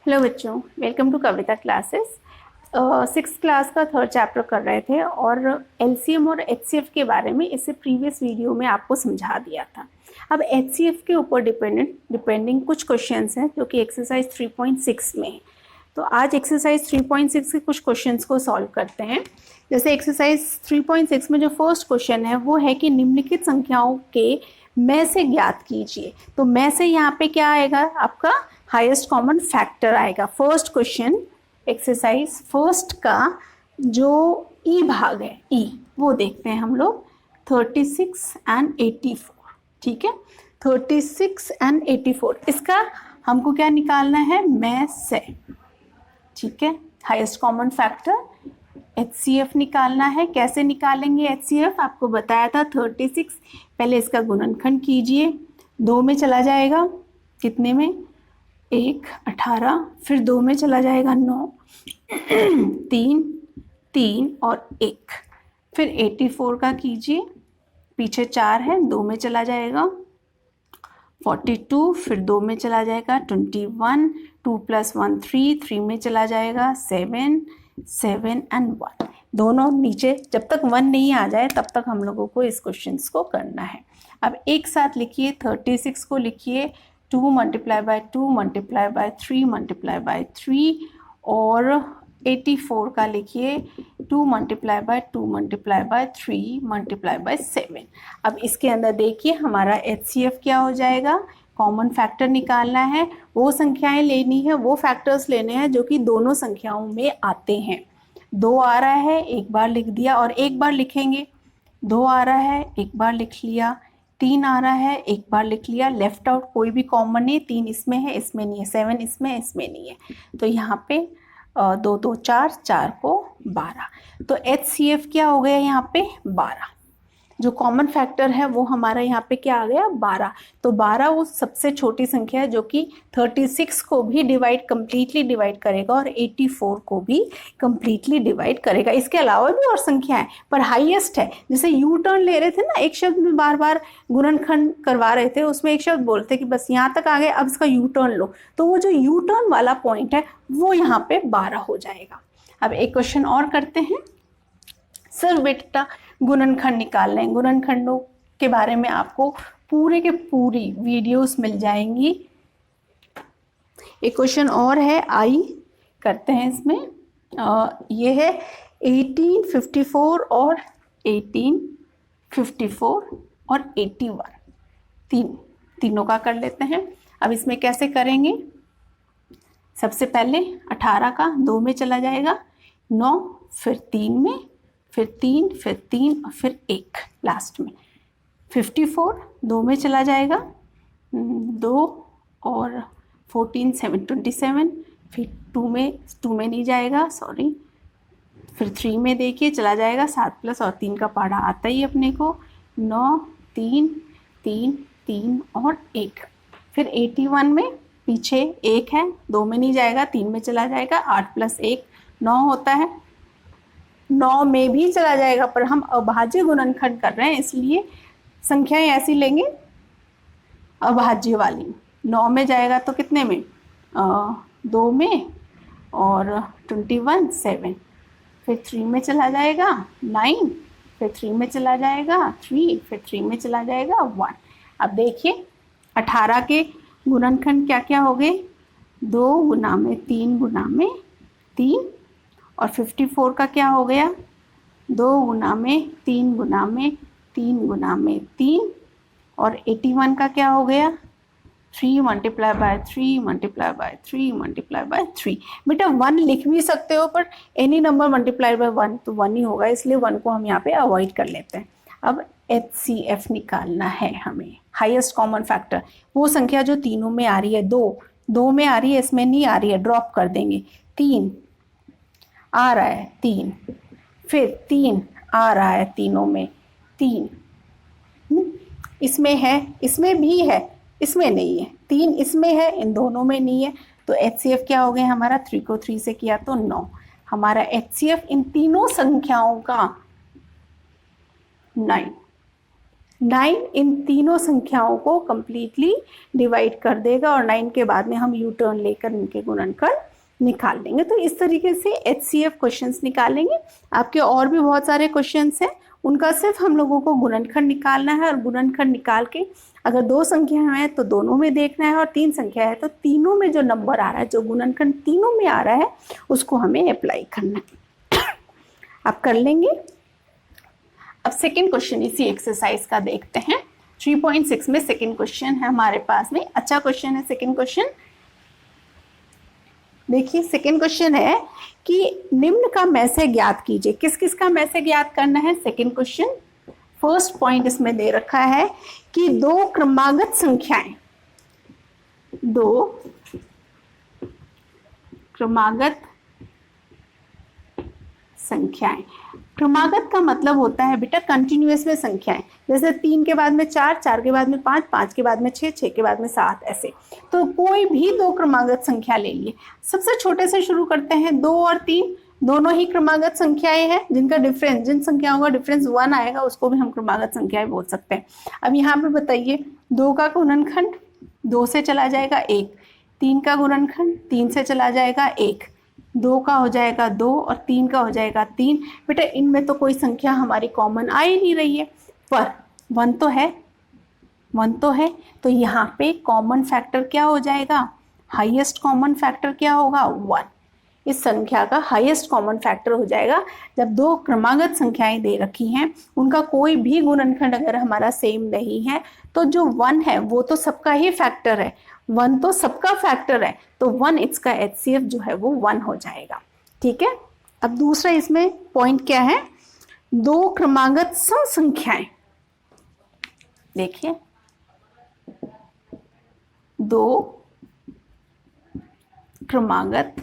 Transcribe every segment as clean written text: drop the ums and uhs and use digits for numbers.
Hello बच्चों, welcome to Kavita classes. Six class का third chapter कर रहे थे और एलसीएम और एचसीएफ के बारे में इससे प्रीवियस वीडियो में आपको समझा दिया था। अब एचसीएफ के ऊपर डिपेंडिंग कुछ क्वेश्चंस हैं जो कि एक्सरसाइज 3.6 में है। तो आज एक्सरसाइज 3.6 के कुछ क्वेश्चंस को सॉल्व करते हैं। जैसे एक्सरसाइज 3.6 में जो फर्स्ट क्वेश्चन है वो है कि निम्नलिखित संख्याओं के में से ज्ञात कीजिए। तो में से यहाँ पे क्या आएगा, आपका हाईएस्ट कॉमन फैक्टर आएगा। फर्स्ट क्वेश्चन एक्सरसाइज फर्स्ट का जो ई भाग है, ई वो देखते हैं हम लोग 36 एंड 84। ठीक है, 36 एंड 84 इसका हमको क्या निकालना है, में से। ठीक है, हाईएस्ट कॉमन फैक्टर HCF निकालना है। कैसे निकालेंगे HCF, आपको बताया था 36। पहले इसका गुणनखंड कीजिए, 2 में चला जाएगा, कितने में, 1 18, फिर 2 में चला जाएगा 9, 3 3 और 1, फिर 84 का कीजिए, पीछे 4 है, 2 में चला जाएगा 42, फिर 2 में चला जाएगा 21, 2 + 1 3, 3 में चला जाएगा 7 7 एंड 1। दोनों नीचे जब तक 1 नहीं आ जाए तब तक हम लोगों को इस क्वेश्चन को करना है। अब एक साथ लिखिए, 36 को लिखिए 2 × 2 × 3 × 3 और 84 का लिखिए 2 × 2 × 3 × 7। अब इसके अंदर देखिए हमारा HCF क्या हो जाएगा, कॉमन फैक्टर निकालना है। वो संख्याएं लेनी है, वो फैक्टर्स लेने हैं जो कि दोनों संख्याओं में आते हैं। 2 आ रहा है, एक बार लिख दिया और एक बार लिखेंगे। 2 आ रहा है, एक बार लिख लिया। 3 आ रहा है, एक बार लिख लिया। लेफ्ट आउट कोई भी कॉमन नहीं, 3 इसमें है, इसमें नहीं है, 7 इसमें, इसमें नहीं है। तो यहाँ पे 2 2 4, 4 को 12। तो HCF क्या हो गया यहाँ पे, 12। जो कॉमन फैक्टर है वो हमारा यहाँ पे क्या आ गया, 12। तो 12 वो सबसे छोटी संख्या है जो कि 36 को भी कंप्लीटली डिवाइड करेगा और 84 को भी कंप्लीटली डिवाइड करेगा। इसके अलावा भी और संख्या है पर हाईएस्ट है। जैसे यू टर्न ले रहे थे ना, एक शब्द में बार बार गुणनखंड करवा रहे थे, उसमें एक शब्द बोलते कि बस यहाँ तक आ गए, अब इसका यू टर्न लो, तो वो जो यू टर्न वाला पॉइंट है वो यहाँ पे 12 हो जाएगा। अब एक क्वेश्चन और करते हैं। सर बेटा गुणनखंड निकाल लें, गुणनखंडों के बारे में आपको पूरे के पूरी वीडियोस मिल जाएंगी। एक क्वेश्चन और है, आई करते हैं इसमें। ये है 1854 और 1854 और 81, तीनों का कर लेते हैं। अब इसमें कैसे करेंगे, सबसे पहले 18 का 2 में चला जाएगा, 9, फिर 3 में, फिर 3, फिर 3 और फिर 1 लास्ट में। 54 2 में चला जाएगा, 2 और 14 7 27, फिर 2 में नहीं जाएगा, सॉरी, फिर 3 में देखिए चला जाएगा, 7 प्लस और 3 का पहाड़ा आता ही अपने को, 9 3 3 3 और 1। फिर 81 में पीछे 1 है, 2 में नहीं जाएगा, 3 में चला जाएगा, 8 + 1 9 होता है, 9 में भी चला जाएगा, पर हम अभाज्य गुणनखंड कर रहे हैं इसलिए संख्याएं ऐसी लेंगे अभाज्य वाली। 9 में जाएगा तो कितने में, 2 में और 21 7, फिर 3 में चला जाएगा 9, फिर 3 में चला जाएगा 3, फिर 3 में चला जाएगा 1। अब देखिए 18 के गुणनखंड क्या क्या हो गए, 2 × 3 × 3, और 54 का क्या हो गया, 2 × 3 × 3 × 3, और 81 का क्या हो गया, 3 × 3 × 3 × 3। बेटा 1 लिख भी सकते हो, पर एनी नंबर मल्टीप्लाई बाय 1 तो 1 ही होगा, इसलिए 1 को हम यहाँ पे अवॉइड कर लेते हैं। अब HCF निकालना है हमें, हाईएस्ट कॉमन फैक्टर, वो संख्या जो तीनों में आ रही है। 2 में आ रही है, इसमें नहीं आ रही है, ड्रॉप कर देंगे। 3 आ रहा है, 3, फिर 3 आ रहा है, तीनों में 3, इसमें है, इसमें भी है, इसमें नहीं है, 3 इसमें है, इन दोनों में नहीं है। तो HCF क्या हो गया हमारा, 3 को 3 से किया तो 9। हमारा HCF इन तीनों संख्याओं का 9। 9 इन तीनों संख्याओं को कंप्लीटली डिवाइड कर देगा और 9 के बाद में हम यू टर्न लेकर इनके गुणनखंड निकाल देंगे। तो इस तरीके से HCF क्वेश्चंस निकालेंगे। आपके और भी बहुत सारे क्वेश्चंस हैं, उनका सिर्फ हम लोगों को गुणनखंड निकालना है और गुणनखंड निकाल के अगर 2 संख्या है तो दोनों में देखना है और 3 संख्या है तो तीनों में जो नंबर आ रहा है, जो गुणनखंड तीनों में आ रहा है, उसको हमें अप्लाई करना है। आप कर लेंगे। अब सेकेंड क्वेश्चन इसी एक्सरसाइज का देखते हैं। 3.6 में सेकेंड क्वेश्चन है हमारे पास में। अच्छा क्वेश्चन है सेकेंड क्वेश्चन। देखिए सेकेंड क्वेश्चन है कि निम्न का में से ज्ञात कीजिए। किस किस का में से ज्ञात करना है? Second question. फर्स्ट पॉइंट इसमें दे रखा है कि 2 क्रमागत संख्याएं, 2 क्रमागत संख्याएं। क्रमागत का मतलब होता है बेटा कंटिन्यूअस में संख्याएं, जैसे 3 के बाद में 4, 4 के बाद में 5, 5 के बाद में 6, 6 के बाद में 7, ऐसे। तो कोई भी 2 क्रमागत संख्या ले लिए। सबसे छोटे से शुरू करते हैं। 2 और 3 दोनों ही क्रमागत संख्याएं हैं, जिनका डिफरेंस, जिन संख्याओं का डिफरेंस 1 आएगा उसको भी हम क्रमागत संख्याएं बोल सकते हैं। अब यहाँ पे बताइए, 2 का गुणनखंड 2 से चला जाएगा 1, 3 का गुणनखंड 3 से चला जाएगा 1, 2 का हो जाएगा 2 और 3 का हो जाएगा 3। बेटा इनमें तो कोई संख्या हमारी कॉमन आ ही नहीं रही है, पर 1 तो है, 1 तो है। तो यहाँ पे कॉमन फैक्टर क्या हो जाएगा? हाईएस्ट कॉमन फैक्टर क्या होगा? 1। इस संख्या का हाईएस्ट कॉमन फैक्टर हो जाएगा जब 2 क्रमागत संख्याएं दे रखी हैं, उनका कोई भी गुणनखंड अगर हमारा सेम नहीं है तो जो 1 है वो तो सबका ही फैक्टर है, 1 तो सबका फैक्टर है, तो 1 इसका HCF जो है वो 1 हो जाएगा। ठीक है। अब दूसरा इसमें पॉइंट क्या है? 2 क्रमागत सम संख्याएं। देखिए 2 क्रमागत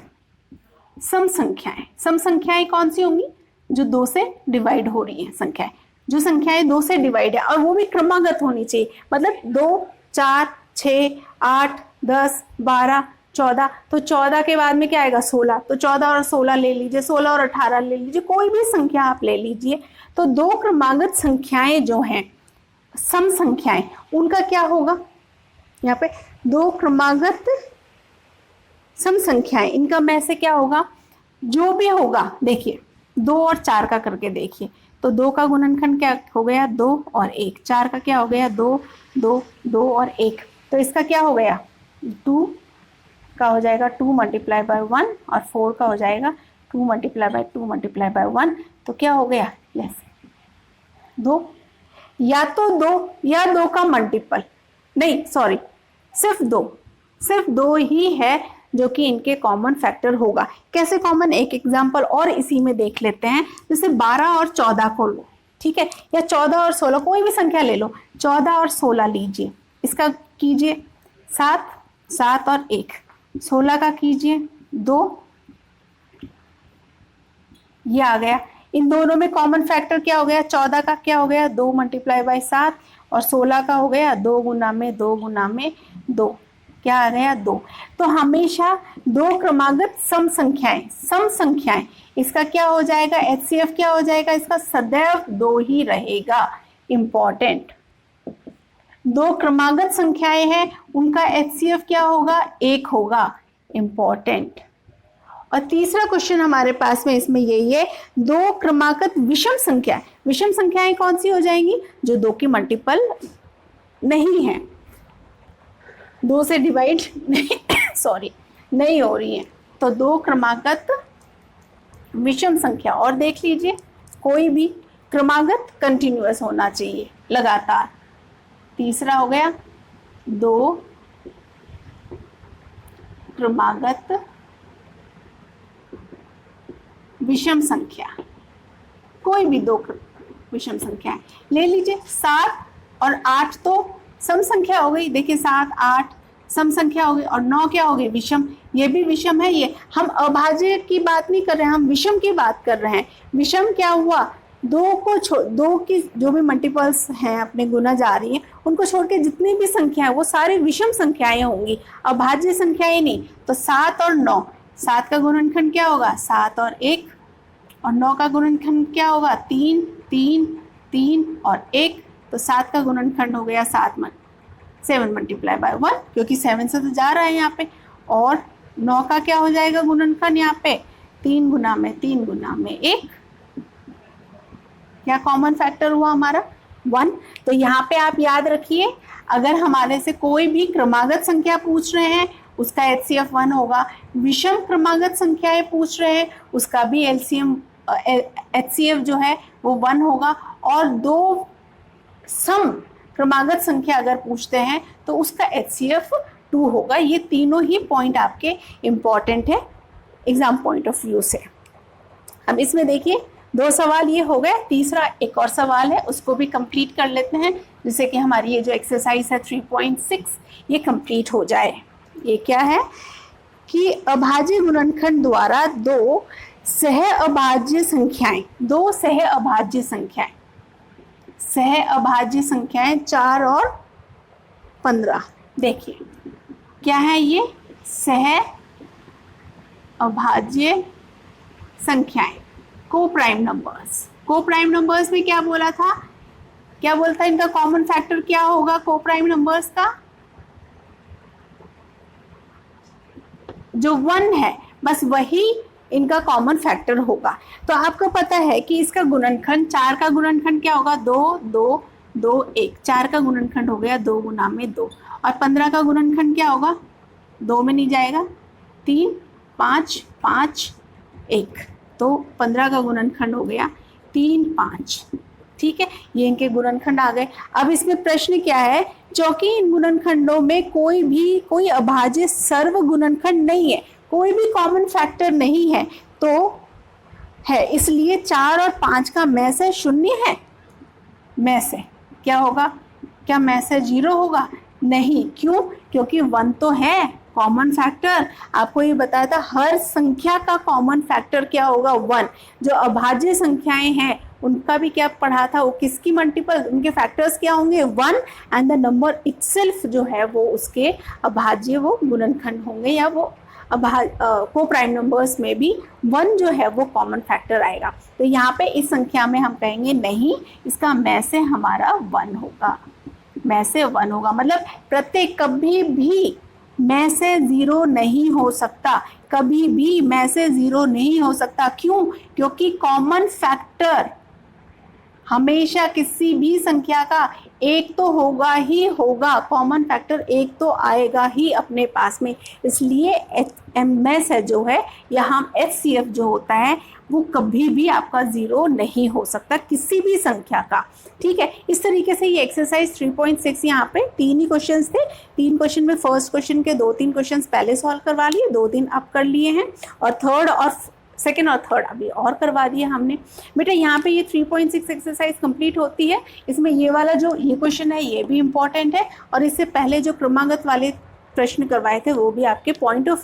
सम संख्याएं। सम संख्याएं कौन सी होंगी? जो 2 से डिवाइड हो रही हैं संख्याएं, जो संख्याएं 2 से डिवाइड है और वो भी क्रमागत होनी चाहिए। मतलब 2, 4, 6, 8, 10, 12, 14। तो 14 के बाद में क्या आएगा? 16। तो 14 और 16 ले लीजिए, 16 और 18 ले लीजिए, कोई भी संख्या आप ले लीजिए। तो 2 क्रमागत संख्याएं जो हैं, सम संख्याएं, उनका क्या होगा? यहाँ पे 2 क्रमागत सम संख्याएं, इनका में से क्या होगा? जो भी होगा, देखिए 2 और 4 का करके देखिए। तो 2 का गुणनखंड क्या हो गया? 2 और 1। 4 का क्या हो गया? 2, 2, 2 और 1। तो इसका क्या हो गया? 2 का हो जाएगा 2 मल्टीप्लाई बाय 1 और 4 का हो जाएगा 2 मल्टीप्लाई बाय 2 मल्टीप्लाई बाय 1। तो क्या हो गया? यस 2। या तो 2 या 2 का मल्टीपल, नहीं सॉरी, सिर्फ 2 ही है जो कि इनके कॉमन फैक्टर होगा। कैसे कॉमन? एक एग्जांपल और इसी में देख लेते हैं। जैसे 12 और 14 को लो, ठीक है, या 14 और 16, कोई भी संख्या ले लो। 14 और 16 लीजिए, इसका कीजिए 7, 7 और 1। 16 का कीजिए 2, ये आ गया। इन दोनों में कॉमन फैक्टर क्या हो गया? 14 का क्या हो गया? 2 मल्टीप्लाई बाय 7 और 16 का हो गया 2 गुना में 2 गुना में 2, क्या आ गया? 2। तो हमेशा 2 क्रमागत सम संख्याएं, इसका क्या हो जाएगा? HCF क्या हो जाएगा? इसका सदैव 2 ही रहेगा। इंपॉर्टेंट, 2 क्रमागत संख्याएं हैं, उनका HCF क्या होगा? 1 होगा। इंपॉर्टेंट। और तीसरा क्वेश्चन हमारे पास में इसमें यही है, 2 क्रमागत विषम संख्याएं। विषम संख्याएं कौन सी हो जाएंगी? जो 2 की मल्टीपल नहीं है, 2 से डिवाइड नहीं हो रही है। तो 2 क्रमागत विषम संख्या। और देख लीजिए, कोई भी क्रमागत कंटिन्यूअस होना चाहिए, लगातार। तीसरा हो गया 2 क्रमागत विषम संख्या, कोई भी 2 विषम संख्या ले लीजिए। 7 और 8 तो सम संख्या हो गई, देखिए 7, 8 सम संख्या हो गई, और 9 क्या हो गई? विषम। ये भी विषम है। ये हम अभाज्य की बात नहीं कर रहे हैं, हम विषम की बात कर रहे हैं। विषम क्या हुआ? 2 की जो भी मल्टीपल्स हैं अपने गुना जा रही हैं, उनको छोड़ के जितनी भी संख्या है वो सारी विषम संख्याएं होंगी, अभाज्य संख्याएं नहीं। तो 7 और 9, 7 का गुणनखंड क्या होगा? 7 और 1, और 9 का गुणनखंड क्या होगा? 3, 3, 3 और 1। तो 7 का गुणनखंड हो गया 7 मल्टीप्लाई बाय 1, क्योंकि 7 से तो जा रहा है यहाँ पे। और 9 का क्या हो जाएगा गुणनखंड यहाँ पे, 3 गुना में 1, क्या कॉमन फैक्टर हुआ हमारा 1। तो यहाँ पे आप याद रखिए, अगर हमारे से कोई भी क्रमागत संख्या पूछ रहे हैं उसका HCF 1 होगा, विषम क्रमागत संख्याएं पूछ रहे हैं उसका भी HCF जो है वो 1 होगा, और 2 सम क्रमागत संख्या अगर पूछते हैं तो उसका HCF 2 होगा। ये तीनों ही पॉइंट आपके इम्पॉर्टेंट है एग्जाम पॉइंट ऑफ व्यू से। अब इसमें देखिए 2 सवाल ये हो गए, तीसरा एक और सवाल है उसको भी कंप्लीट कर लेते हैं, जिससे कि हमारी ये जो एक्सरसाइज है 3.6 ये कंप्लीट हो जाए। ये क्या है कि अभाज्य गुणनखंड द्वारा 2 सह अभाज्य संख्याएं 4 और 15। देखिए क्या है ये सह अभाज्य संख्याएं, को प्राइम नंबर्स में क्या बोला था, क्या बोलता है इनका कॉमन फैक्टर क्या होगा को प्राइम नंबर्स का, जो 1 है बस वही इनका कॉमन फैक्टर होगा। तो आपको पता है कि इसका गुणनखंड 4 का गुणनखंड क्या होगा 2 2 2 1, 4 का गुणनखंड हो गया 2 गुना में 2, और 15 का गुणनखंड क्या होगा 2 में नहीं जाएगा 3 5 5 1, तो 15 का गुणनखंड हो गया 3 5। ठीक है, ये इनके गुणनखंड आ गए। अब इसमें प्रश्न क्या है, चूंकि इन गुणनखंडों में कोई अभाज्य सर्व गुणनखंड नहीं है, कोई भी कॉमन फैक्टर नहीं है, तो है इसलिए 4 और 5 का में से 0 है, में से क्या होगा, क्या में से 0 होगा, नहीं, क्यों, क्योंकि 1 तो है कॉमन फैक्टर। आपको ये बताया था हर संख्या का कॉमन फैक्टर क्या होगा 1। जो अभाज्य संख्याएं हैं उनका भी क्या पढ़ा था, वो किसकी मल्टीपल, उनके फैक्टर्स क्या होंगे 1, एंड द नंबर इटसेल्फ जो है वो उसके अभाज्य वो गुणनखंड होंगे, या वो को प्राइम नंबर्स में भी 1 जो है वो कॉमन फैक्टर आएगा। तो यहाँ पे इस संख्या में हम कहेंगे नहीं, इसका में से हमारा 1 होगा, में से 1 होगा, मतलब प्रत्येक कभी भी में से 0 नहीं हो सकता, कभी भी में से 0 नहीं हो सकता। क्यों, क्योंकि कॉमन फैक्टर हमेशा किसी भी संख्या का एक तो होगा ही होगा, कॉमन फैक्टर एक तो आएगा ही अपने पास में, इसलिए एमएस है जो है यहाँ HCF जो होता है वो कभी भी आपका 0 नहीं हो सकता किसी भी संख्या का। ठीक है, इस तरीके से ये एक्सरसाइज 3.6 यहाँ पे 3 ही क्वेश्चन थे, 3 क्वेश्चन में फर्स्ट क्वेश्चन के 2-3 क्वेश्चन पहले सॉल्व करवा लिए, 2 दिन अब कर लिए हैं, और सेकेंड और थर्ड अभी और करवा दिया हमने। बेटा यहाँ पे ये 3.6 एक्सरसाइज कंप्लीट होती है, इसमें ये वाला जो ये क्वेश्चन है ये भी इम्पॉर्टेंट है, और इससे पहले जो क्रमागत वाले प्रश्न करवाए थे वो भी आपके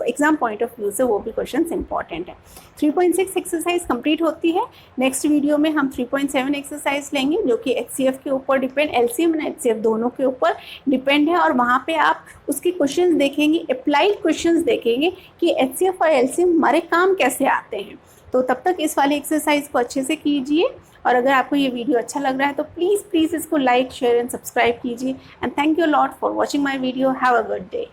एग्जाम पॉइंट ऑफ व्यू से वो भी क्वेश्चंस इंपॉर्टेंट है। 3.6 एक्सरसाइज कंप्लीट होती है। नेक्स्ट वीडियो में हम 3.7 एक्सरसाइज लेंगे जो कि HCF के ऊपर डिपेंड, LCM और HCF दोनों के ऊपर डिपेंड है, और वहाँ पे आप उसके क्वेश्चंस देखेंगे, अप्लाइड क्वेश्चंस देखेंगे कि HCF और LCM हमारे काम कैसे आते हैं। तो तब तक इस वाली एक्सरसाइज को अच्छे से कीजिए, और अगर आपको ये वीडियो अच्छा लग रहा है तो प्लीज़ इसको लाइक शेयर एंड सब्सक्राइब कीजिए। And thank you lot for watching my video. Have a good day.